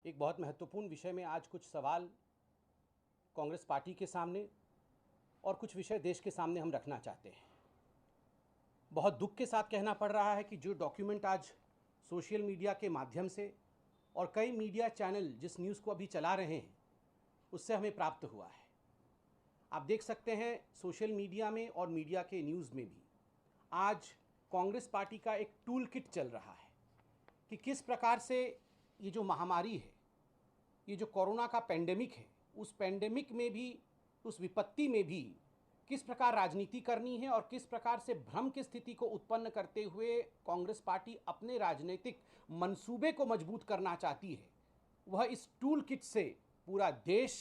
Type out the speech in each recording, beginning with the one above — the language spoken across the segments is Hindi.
एक बहुत महत्वपूर्ण विषय में आज कुछ सवाल कांग्रेस पार्टी के सामने और कुछ विषय देश के सामने हम रखना चाहते हैं। बहुत दुख के साथ कहना पड़ रहा है कि जो डॉक्यूमेंट आज सोशल मीडिया के माध्यम से और कई मीडिया चैनल जिस न्यूज़ को अभी चला रहे हैं उससे हमें प्राप्त हुआ है। आप देख सकते हैं सोशल मीडिया में और मीडिया के न्यूज़ में भी आज कांग्रेस पार्टी का एक टूल किट चल रहा है कि किस प्रकार से ये जो महामारी है, ये जो कोरोना का पेंडेमिक है, उस पेंडेमिक में भी, उस विपत्ति में भी किस प्रकार राजनीति करनी है और किस प्रकार से भ्रम की स्थिति को उत्पन्न करते हुए कांग्रेस पार्टी अपने राजनीतिक मंसूबे को मजबूत करना चाहती है। वह इस टूल किट से पूरा देश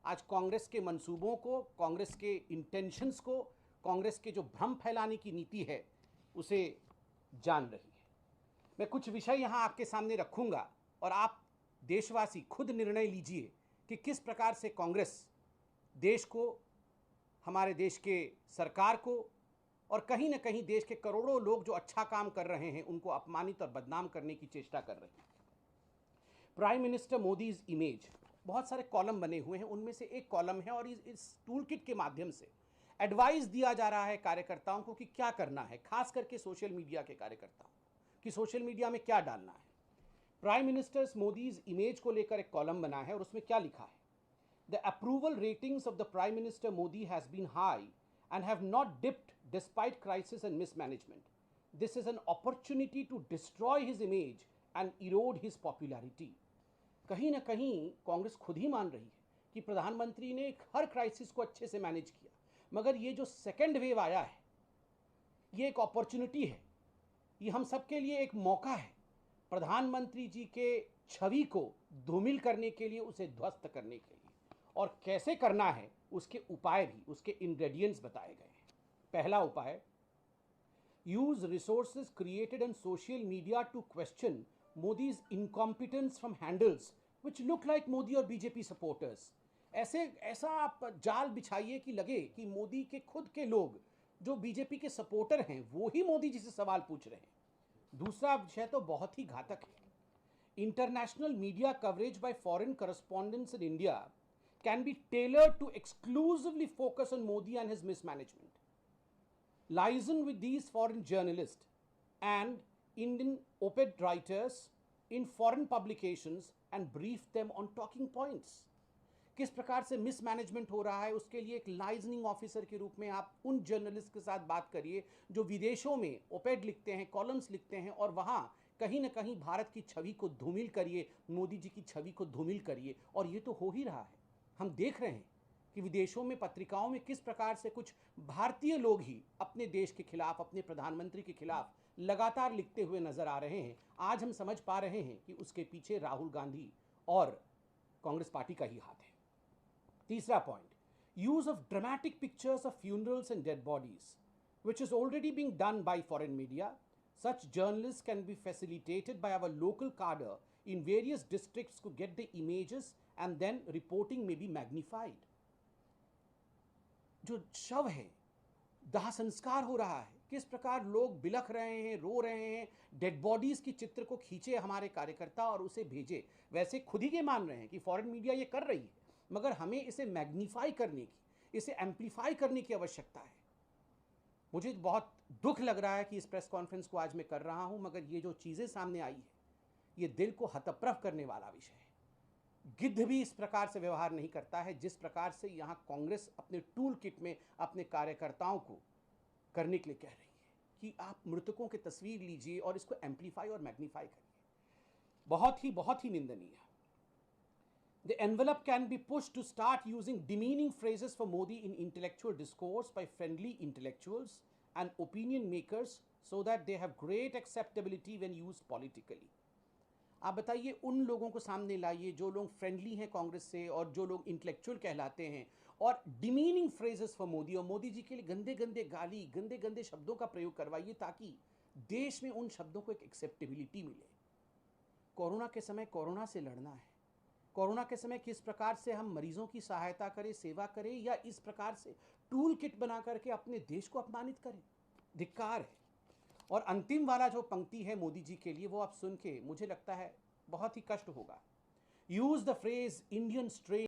आज कांग्रेस के मंसूबों को, कांग्रेस के इंटेंशंस को, कांग्रेस के जो भ्रम फैलाने की नीति है उसे जान रही है। मैं कुछ विषय यहाँ आपके सामने रखूँगा और आप देशवासी खुद निर्णय लीजिए कि किस प्रकार से कांग्रेस देश को, हमारे देश के सरकार को और कहीं ना कहीं देश के करोड़ों लोग जो अच्छा काम कर रहे हैं उनको अपमानित और बदनाम करने की चेष्टा कर रहे हैं। प्राइम मिनिस्टर मोदीज इमेज, बहुत सारे कॉलम बने हुए हैं, उनमें से एक कॉलम है और इस टूल किट के माध्यम से एडवाइस दिया जा रहा है कार्यकर्ताओं को कि क्या करना है, खास करके सोशल मीडिया के कार्यकर्ताओं कि सोशल मीडिया में क्या डालना है। प्राइम मिनिस्टर मोदीज इमेज को लेकर एक कॉलम बना है और उसमें क्या लिखा है? The approval ratings of the Prime Minister Modi has been high and have not dipped despite crisis and mismanagement. This is an opportunity to destroy his image and erode his popularity. कहीं ना कहीं कांग्रेस खुद ही मान रही है कि प्रधानमंत्री ने हर क्राइसिस को अच्छे से मैनेज किया, मगर ये जो सेकेंड वेव आया है ये एक अपॉर्चुनिटी है, ये हम सबके लिए एक मौका है प्रधानमंत्री जी के छवि को धूमिल करने के लिए, उसे ध्वस्त करने के लिए। और कैसे करना है उसके उपाय भी, उसके इंग्रेडिएंट्स बताए गए हैं। पहला उपाय, use resources created on social media to question Modi's incompetence from handles which look like Modi और बीजेपी सपोर्टर्स। ऐसा आप जाल बिछाइए कि लगे कि मोदी के खुद के लोग जो बीजेपी के सपोर्टर हैं वो ही मोदी जी से सवाल पूछ रहे हैं। दूसरा विषय तो बहुत ही घातक है, international media coverage bye foreign correspondents in India can be tailored to exclusively focus on Modi and his mismanagement. Liaison with these foreign journalists and Indian op-ed writers in foreign publications and brief them on talking points. किस प्रकार से मिसमैनेजमेंट हो रहा है उसके लिए एक लाइजनिंग ऑफिसर के रूप में आप उन जर्नलिस्ट के साथ बात करिए जो विदेशों में ओपेड लिखते हैं, कॉलम्स लिखते हैं और वहाँ कहीं ना कहीं भारत की छवि को धूमिल करिए, मोदी जी की छवि को धूमिल करिए। और ये तो हो ही रहा है, हम देख रहे हैं कि विदेशों में पत्रिकाओं में किस प्रकार से कुछ भारतीय लोग ही अपने देश के खिलाफ, अपने प्रधानमंत्री के खिलाफ लगातार लिखते हुए नजर आ रहे हैं। आज हम समझ पा रहे हैं कि उसके पीछे राहुल गांधी और कांग्रेस पार्टी का ही हाथ है। तीसरा point, use of dramatic pictures of funerals and dead bodies which is already being done by foreign media. Such journalists can be facilitated by our local cadre in various districts to get the images and then reporting may be magnified. जो शव है, दाह संस्कार हो रहा है, किस प्रकार लोग बिलख रहे हैं, रो रहे हैं, डेड बॉडीज की चित्र को खींचे हमारे कार्यकर्ता और उसे भेजे। वैसे खुद ही ये मान रहे हैं कि फॉरेन मीडिया ये कर रही है, मगर हमें इसे मैग्नीफाई करने की, इसे एम्पलीफाई करने की आवश्यकता है। मुझे बहुत दुख लग रहा है कि इस प्रेस कॉन्फ्रेंस को आज मैं कर रहा हूं, मगर ये जो चीजें सामने आई है ये दिल को हतप्रभ करने वाला विषय है। गिद्ध भी इस प्रकार से व्यवहार नहीं करता है जिस प्रकार से यहाँ कांग्रेस अपने टूल किट में अपने कार्यकर्ताओं को करने के लिए कह रही है कि आप मृतकों की तस्वीर लीजिए और इसको एम्पलीफाई और मैग्नीफाई करिए। बहुत ही निंदनीय। The envelope can be pushed to start using demeaning phrases for Modi in intellectual discourse by friendly intellectuals and opinion makers so that they have great acceptability when used politically. आप बताइए, उन लोगों को सामने लाइए जो लोग फ्रेंडली हैं कांग्रेस से और जो लोग इंटेलेक्चुअल कहलाते हैं, और डिमीनिंग फ्रेजेस फॉर मोदी और मोदी जी के लिए गंदे गंदे गाली, गंदे गंदे शब्दों का प्रयोग करवाइए ताकि देश में उन शब्दों को एक एक्सेप्टेबिलिटी मिले। कोरोना के समय कोरोना से लड़ना है, कोरोना के समय किस प्रकार से हम मरीजों की सहायता करें, सेवा करें, या इस प्रकार से टूल किट बना करके अपने देश को अपमानित करें, धिक्कार है। और अंतिम वाला जो पंक्ति है मोदी जी के लिए, वो आप सुन के मुझे लगता है बहुत ही कष्ट होगा। use the phrase Indian strain